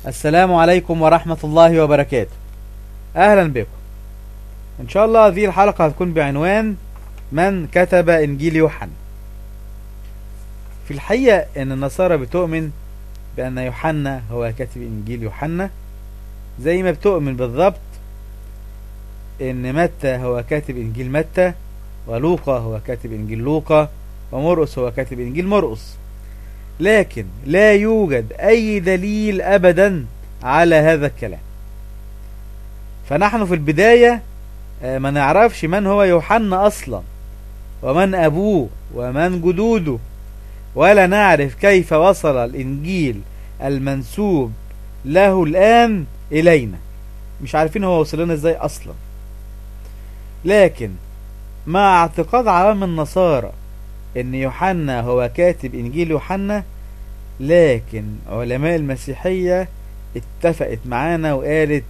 السلام عليكم ورحمة الله وبركاته. أهلا بكم. إن شاء الله هذه الحلقة هتكون بعنوان من كتب إنجيل يوحنا. في الحقيقة إن النصارى بتؤمن بأن يوحنا هو كاتب إنجيل يوحنا، زي ما بتؤمن بالضبط إن متى هو كاتب إنجيل متى، ولوقا هو كاتب إنجيل لوقا، ومرقس هو كاتب إنجيل مرقس. لكن لا يوجد أي دليل أبدا على هذا الكلام. فنحن في البداية ما نعرفش من هو يوحنا أصلا، ومن أبوه ومن جدوده، ولا نعرف كيف وصل الإنجيل المنسوب له الآن إلينا. مش عارفين هو وصل لنا إزاي أصلا. لكن مع اعتقاد عوام النصارى إن يوحنا هو كاتب إنجيل يوحنا، لكن علماء المسيحية اتفقت معانا وقالت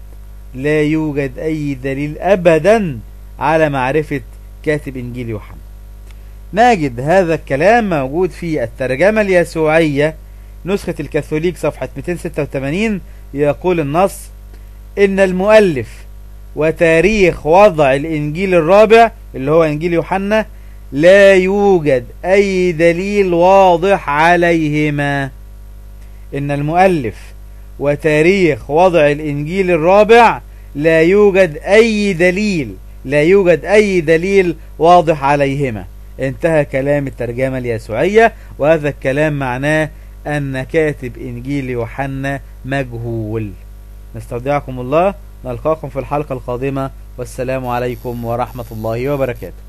لا يوجد أي دليل أبدا على معرفة كاتب إنجيل يوحنا. نجد هذا الكلام موجود في الترجمة اليسوعية نسخة الكاثوليك صفحة 286. يقول النص: إن المؤلف وتاريخ وضع الإنجيل الرابع اللي هو إنجيل يوحنا لا يوجد أي دليل واضح عليهما. إن المؤلف وتاريخ وضع الإنجيل الرابع لا يوجد أي دليل واضح عليهما. انتهى كلام الترجمة اليسوعية، وهذا الكلام معناه أن كاتب إنجيل يوحنا مجهول. نستودعكم الله، نلقاكم في الحلقة القادمة، والسلام عليكم ورحمة الله وبركاته.